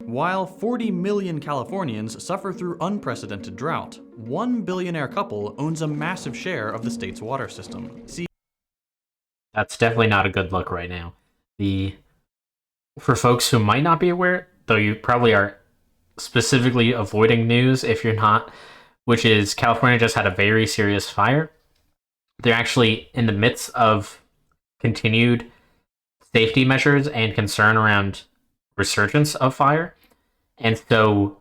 While 40 million Californians suffer through unprecedented drought, one billionaire couple owns a massive share of the state's water system. See, That's definitely not a good look right now. For folks who might not be aware, though you probably are specifically avoiding news if you're not, which is California just had a very serious fire. They're actually in the midst of continued safety measures and concern around resurgence of fire. And so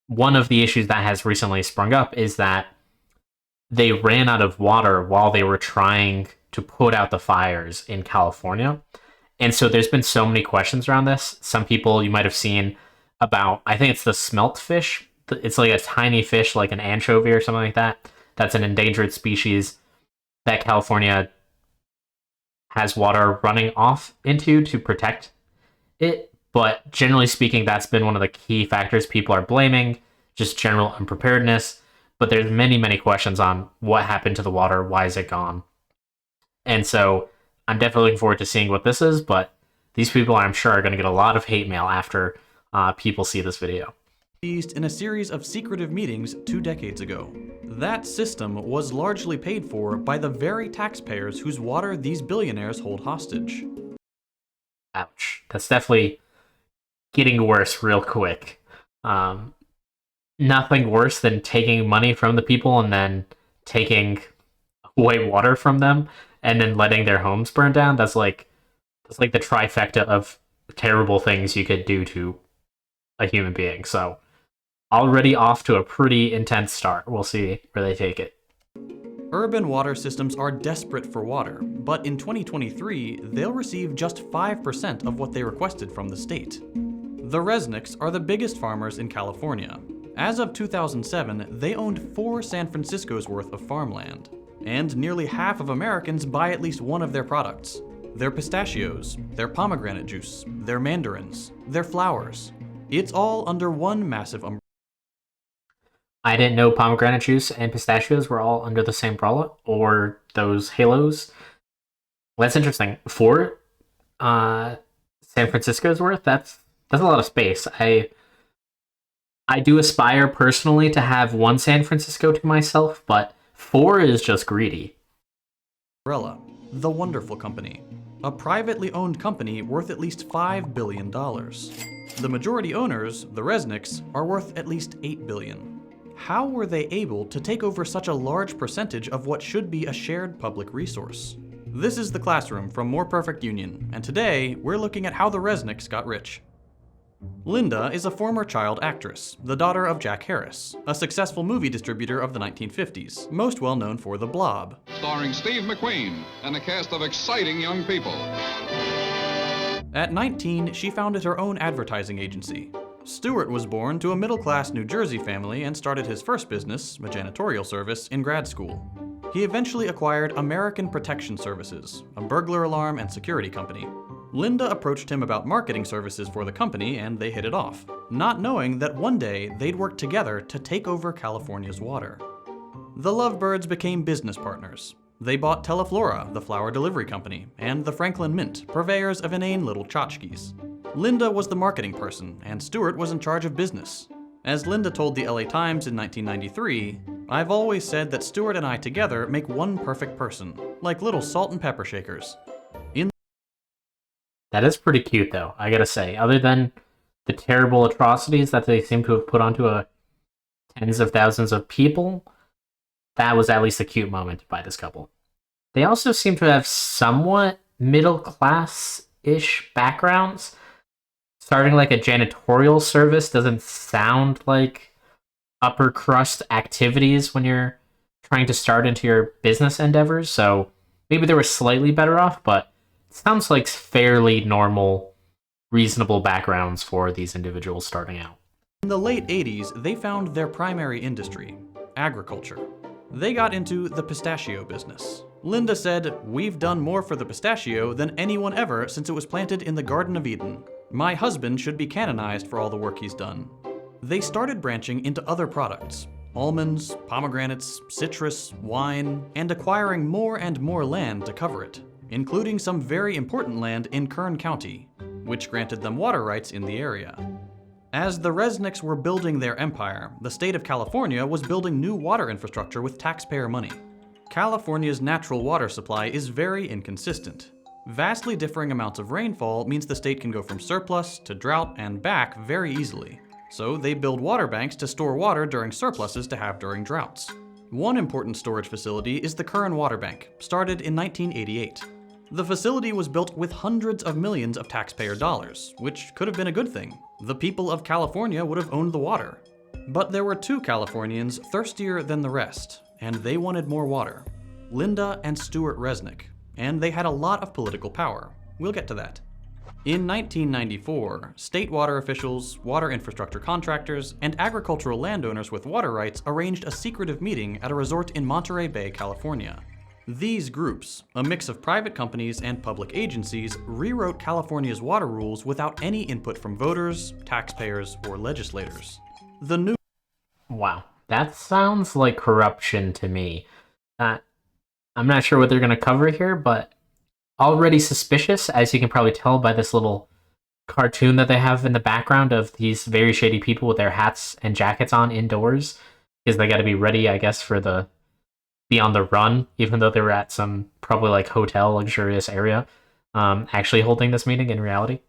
one of the issues that has recently sprung up is that they ran out of water while they were trying to put out the fires in California. And so there's been so many questions around this. Some people you might have seen about, I think it's the smelt fish. It's like a tiny fish, like an anchovy or something like that. That's an endangered species that California has water running off into to protect it. But generally speaking, that's been one of the key factors people are blaming, just general unpreparedness. But there's many, many questions on what happened to the water, why is it gone? And so I'm definitely looking forward to seeing what this is, but these people, I'm sure, are going to get a lot of hate mail after people see this video. In a series of secretive meetings 2 decades ago. That system was largely paid for by the very taxpayers whose water these billionaires hold hostage. Ouch. That's definitely getting worse real quick. Nothing worse than taking money from the people and then taking away water from them and then letting their homes burn down. That's like the trifecta of terrible things you could do to a human being. So already off to a pretty intense start. We'll see where they take it. Urban water systems are desperate for water, but in 2023, they'll receive just 5% of what they requested from the state. The Resnicks are the biggest farmers in California. As of 2007, they owned 4 San Francisco's worth of farmland. And nearly half of Americans buy at least one of their products. Their pistachios, their pomegranate juice, their mandarins, their flowers. It's all under one massive umbrella. I didn't know pomegranate juice and pistachios were all under the same umbrella, or those halos. Well, that's interesting. For San Francisco's worth, that's a lot of space. I do aspire personally to have one San Francisco to myself, but 4 is just greedy. The Wonderful Company, a privately owned company worth at least $5 billion. The majority owners, the Resnicks, are worth at least $8 billion. How were they able to take over such a large percentage of what should be a shared public resource? This is The Classroom from More Perfect Union, and today we're looking at how the Resnicks got rich. Linda is a former child actress, the daughter of Jack Harris, a successful movie distributor of the 1950s, most well known for The Blob. Starring Steve McQueen and a cast of exciting young people. At 19, she founded her own advertising agency. Stewart was born to a middle-class New Jersey family and started his first business, a janitorial service, in grad school. He eventually acquired American Protection Services, a burglar alarm and security company. Linda approached him about marketing services for the company, and they hit it off, not knowing that one day they'd work together to take over California's water. The Lovebirds became business partners. They bought Teleflora, the flower delivery company, and the Franklin Mint, purveyors of inane little tchotchkes. Linda was the marketing person, and Stewart was in charge of business. As Linda told the LA Times in 1993, "I've always said that Stewart and I together make one perfect person, like little salt and pepper shakers." That is pretty cute, though, I gotta say. Other than the terrible atrocities that they seem to have put onto tens of thousands of people, that was at least a cute moment by this couple. They also seem to have somewhat middle-class-ish backgrounds. Starting like a janitorial service doesn't sound like upper crust activities when you're trying to start into your business endeavors, so maybe they were slightly better off, but it sounds like fairly normal, reasonable backgrounds for these individuals starting out. In the late 80s, they found their primary industry, agriculture. They got into the pistachio business. Linda said, "We've done more for the pistachio than anyone ever since it was planted in the Garden of Eden. My husband should be canonized for all the work he's done." They started branching into other products, almonds, pomegranates, citrus, wine, and acquiring more and more land to cover it, including some very important land in Kern County, which granted them water rights in the area. As the Resnicks were building their empire, the state of California was building new water infrastructure with taxpayer money. California's natural water supply is very inconsistent. Vastly differing amounts of rainfall means the state can go from surplus to drought and back very easily. So they build water banks to store water during surpluses to have during droughts. One important storage facility is the Curran Water Bank, started in 1988. The facility was built with hundreds of millions of taxpayer dollars, which could have been a good thing. The people of California would have owned the water. But there were two Californians thirstier than the rest, and they wanted more water. Linda and Stuart Resnick, and they had a lot of political power. We'll get to that. In 1994, state water officials, water infrastructure contractors, and agricultural landowners with water rights arranged a secretive meeting at a resort in Monterey Bay, California. These groups, a mix of private companies and public agencies, rewrote California's water rules without any input from voters, taxpayers, or legislators. The new Wow, that sounds like corruption to me. I'm not sure what they're going to cover here, but already suspicious, as you can probably tell by this little cartoon that they have in the background of these very shady people with their hats and jackets on indoors, because they got to be ready, I guess, be on the run, even though they were at some probably like hotel luxurious area, actually holding this meeting in reality.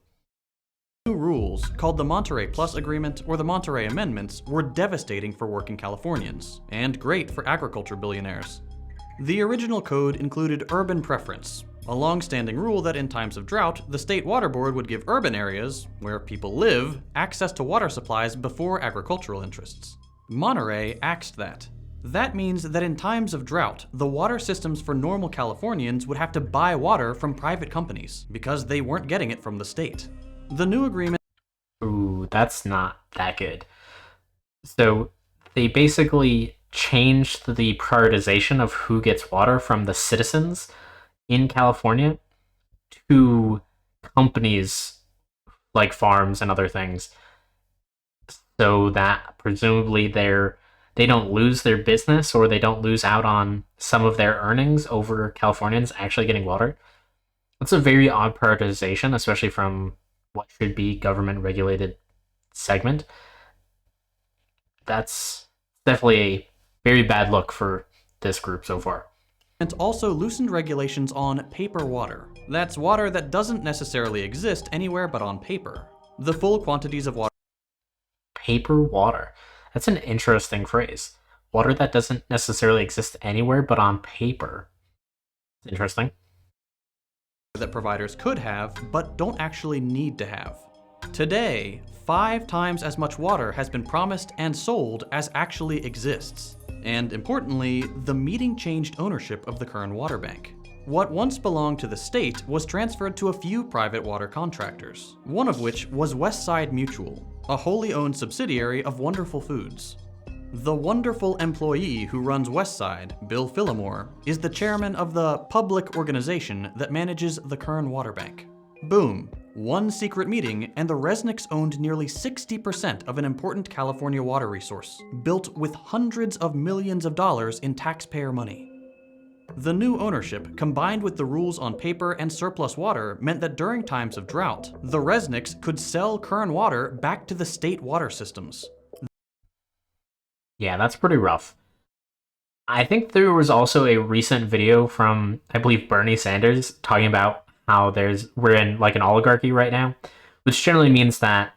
New rules, called the Monterey Plus Agreement or the Monterey Amendments, were devastating for working Californians, and great for agriculture billionaires. The original code included urban preference, a long-standing rule that in times of drought, the state water board would give urban areas, where people live, access to water supplies before agricultural interests. Monterey axed that. That means that in times of drought, the water systems for normal Californians would have to buy water from private companies, because they weren't getting it from the state. The new agreement... Ooh, that's not that good. So they basically changed the prioritization of who gets water from the citizens in California to companies like farms and other things, so that presumably they don't lose their business or they don't lose out on some of their earnings over Californians actually getting water. That's a very odd prioritization, especially from what should be government regulated segment. That's definitely a very bad look for this group so far. And also loosened regulations on paper water. That's water that doesn't necessarily exist anywhere but on paper. The full quantities of water... Paper water. That's an interesting phrase. Water that doesn't necessarily exist anywhere but on paper. Interesting. That providers could have, but don't actually need to have. Today, 5 times as much water has been promised and sold as actually exists. And importantly, the meeting changed ownership of the Curran Water Bank. What once belonged to the state was transferred to a few private water contractors, one of which was Westside Mutual, a wholly owned subsidiary of Wonderful Foods. The wonderful employee who runs Westside, Bill Phillimore, is the chairman of the public organization that manages the Curran Water Bank. Boom. One secret meeting, and the Resnicks owned nearly 60% of an important California water resource, built with hundreds of millions of dollars in taxpayer money. The new ownership, combined with the rules on paper and surplus water, meant that during times of drought, the Resnicks could sell Curran water back to the state water systems. Yeah, that's pretty rough. I think there was also a recent video from, I believe, Bernie Sanders talking about how we're in like an oligarchy right now, which generally means that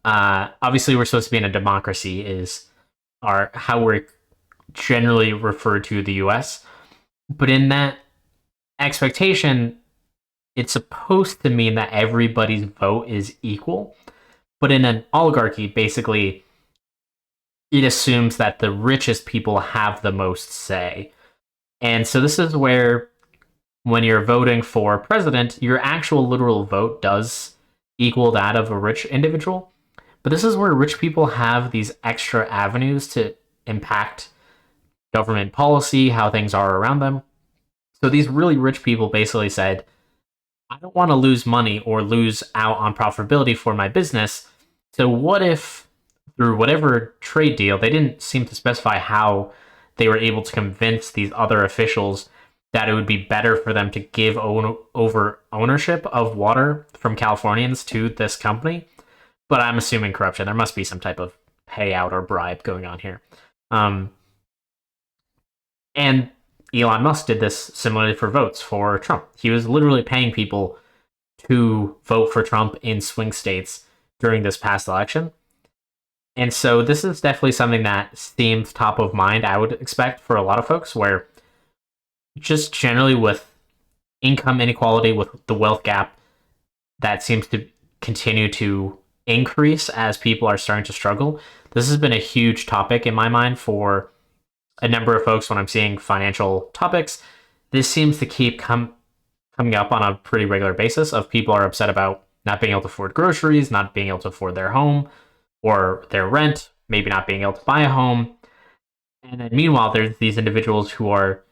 obviously we're supposed to be in a democracy is how we're generally referred to the US. But in that expectation, it's supposed to mean that everybody's vote is equal. But in an oligarchy, basically, it assumes that the richest people have the most say. And so this is where, when you're voting for president, your actual literal vote does equal that of a rich individual. But this is where rich people have these extra avenues to impact government policy, how things are around them. So these really rich people basically said, I don't want to lose money or lose out on profitability for my business. So what if, through whatever trade deal, they didn't seem to specify how they were able to convince these other officials that it would be better for them to give over ownership of water from Californians to this company. but I'm assuming corruption. There must be some type of payout or bribe going on here. And Elon Musk did this similarly for votes for Trump. He was literally paying people to vote for Trump in swing states during this past election. And so this is definitely something that seems top of mind, I would expect, for a lot of folks, where just generally with income inequality, with the wealth gap, that seems to continue to increase as people are starting to struggle. This has been a huge topic in my mind for a number of folks when I'm seeing financial topics. This seems to keep coming up on a pretty regular basis of people are upset about not being able to afford groceries, not being able to afford their home or their rent, maybe not being able to buy a home. And then meanwhile, there's these individuals who are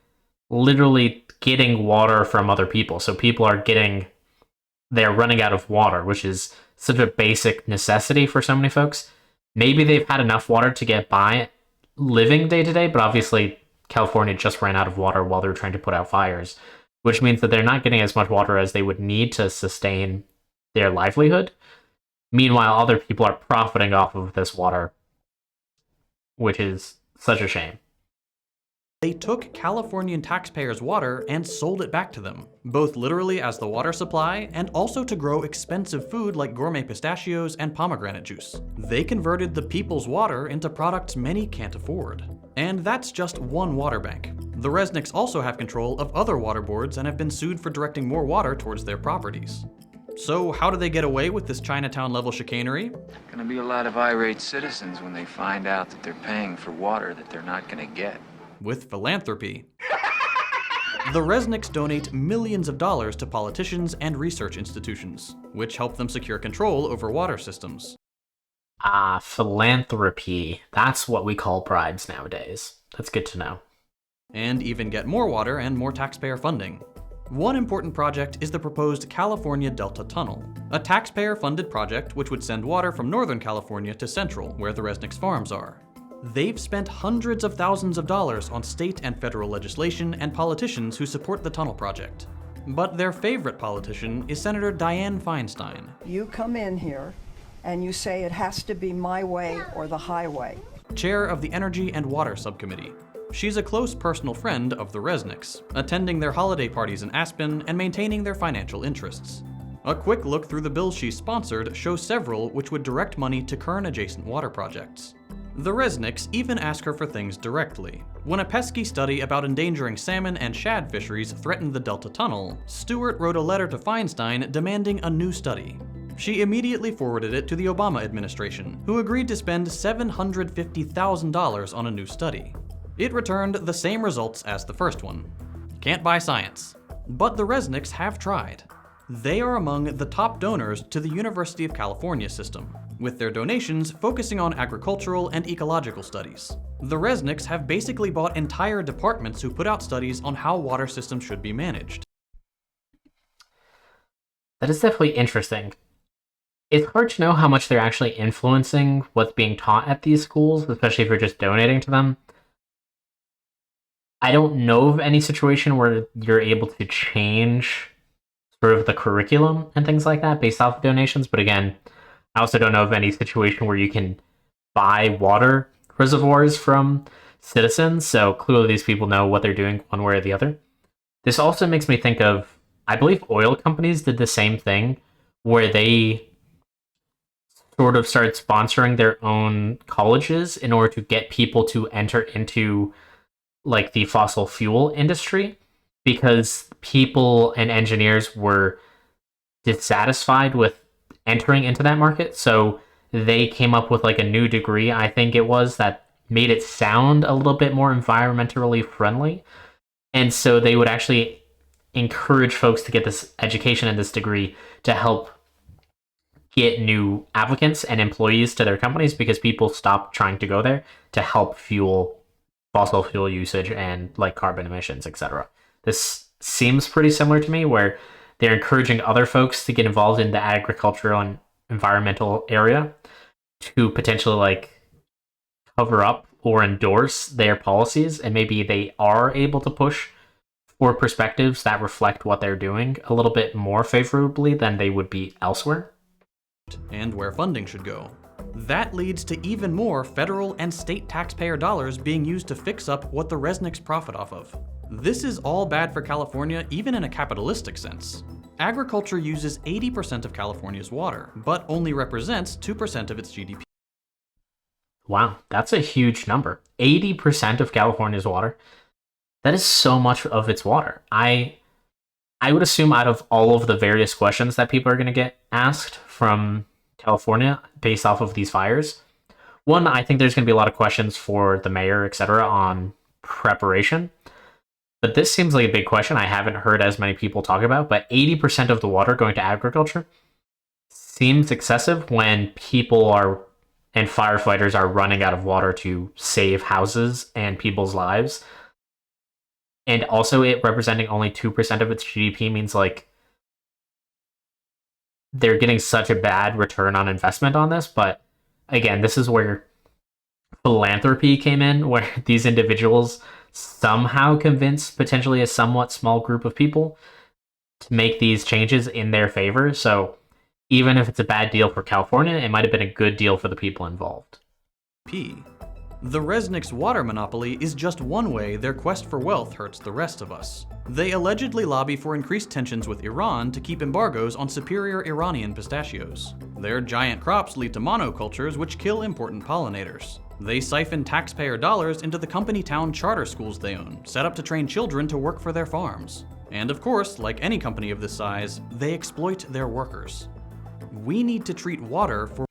literally getting water from other people. So people are they're running out of water, which is such a basic necessity for so many folks. Maybe they've had enough water to get by living day to day, but obviously California just ran out of water while they were trying to put out fires, which means that they're not getting as much water as they would need to sustain their livelihood. Meanwhile, other people are profiting off of this water, which is such a shame. They took Californian taxpayers' water and sold it back to them, both literally as the water supply and also to grow expensive food like gourmet pistachios and pomegranate juice. They converted the people's water into products many can't afford. And that's just one water bank. The Resnicks also have control of other water boards and have been sued for directing more water towards their properties. So how do they get away with this Chinatown-level chicanery? Gonna be a lot of irate citizens when they find out that they're paying for water that they're not gonna get. With philanthropy. The Resnicks donate millions of dollars to politicians and research institutions, which help them secure control over water systems. Philanthropy. That's what we call bribes nowadays. That's good to know. And even get more water and more taxpayer funding. One important project is the proposed California Delta Tunnel, a taxpayer-funded project which would send water from Northern California to Central, where the Resnicks farms are. They've spent hundreds of thousands of dollars on state and federal legislation and politicians who support the tunnel project. But their favorite politician is Senator Dianne Feinstein. You come in here and you say it has to be my way or the highway. Chair of the Energy and Water Subcommittee. She's a close personal friend of the Resnicks, attending their holiday parties in Aspen and maintaining their financial interests. A quick look through the bills she sponsored shows several which would direct money to Kern-adjacent water projects. The Resnicks even ask her for things directly. When a pesky study about endangering salmon and shad fisheries threatened the Delta Tunnel, Stewart wrote a letter to Feinstein demanding a new study. She immediately forwarded it to the Obama administration, who agreed to spend $750,000 on a new study. It returned the same results as the first one. Can't buy science. But the Resnicks have tried. They are among the top donors to the University of California system, with their donations focusing on agricultural and ecological studies. The Resnicks have basically bought entire departments who put out studies on how water systems should be managed. That is definitely interesting. It's hard to know how much they're actually influencing what's being taught at these schools, especially if you're just donating to them. I don't know of any situation where you're able to change sort of the curriculum and things like that based off of donations, but again, I also don't know of any situation where you can buy water reservoirs from citizens, so clearly these people know what they're doing one way or the other. This also makes me think of, I believe oil companies did the same thing, where they sort of started sponsoring their own colleges in order to get people to enter into like the fossil fuel industry, because people and engineers were dissatisfied with entering into that market. So they came up with like a new degree, I think it was, that made it sound a little bit more environmentally friendly. And so they would actually encourage folks to get this education and this degree to help get new applicants and employees to their companies, because people stopped trying to go there to help fuel fossil fuel usage and like carbon emissions, etc. This seems pretty similar to me, where they're encouraging other folks to get involved in the agricultural and environmental area to potentially like cover up or endorse their policies, and maybe they are able to push for perspectives that reflect what they're doing a little bit more favorably than they would be elsewhere. and where funding should go. That leads to even more federal and state taxpayer dollars being used to fix up what the Resnicks profit off of. This is all bad for California, even in a capitalistic sense. Agriculture uses 80% of California's water, but only represents 2% of its GDP. Wow, that's a huge number. 80% of California's water. That is so much of its water. I would assume out of all of the various questions that people are going to get asked from California based off of these fires, one, I think there's going to be a lot of questions for the mayor, etc., on preparation. But this seems like a big question I haven't heard as many people talk about. But 80% of the water going to agriculture seems excessive when people are and firefighters are running out of water to save houses and people's lives. And also it representing only 2% of its GDP means like they're getting such a bad return on investment on this. But again, this is where philanthropy came in, where these individuals somehow convince potentially a somewhat small group of people to make these changes in their favor. So even if it's a bad deal for California, it might have been a good deal for the people involved. The Resnicks' water monopoly is just one way their quest for wealth hurts the rest of us. They allegedly lobby for increased tensions with Iran to keep embargoes on superior Iranian pistachios. Their giant crops lead to monocultures which kill important pollinators. They siphon taxpayer dollars into the company town charter schools they own, set up to train children to work for their farms. And of course, like any company of this size, they exploit their workers. We need to treat water for...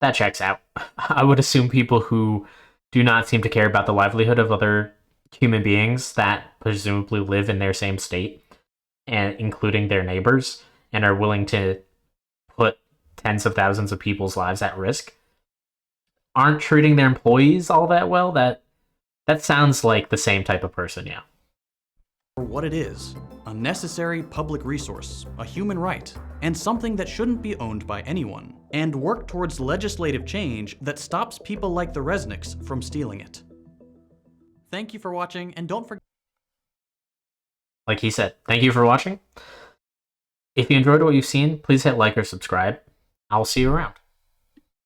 That checks out. I would assume people who do not seem to care about the livelihood of other human beings that presumably live in their same state, and including their neighbors, and are willing to put tens of thousands of people's lives at risk, aren't treating their employees all that well. That sounds like the same type of person, yeah. For what it is, a necessary public resource, a human right, and something that shouldn't be owned by anyone, and work towards legislative change that stops people like the Resnicks from stealing it. Thank you for watching, and don't forget... Like he said, thank you for watching. If you enjoyed what you've seen, please hit like or subscribe. I'll see you around.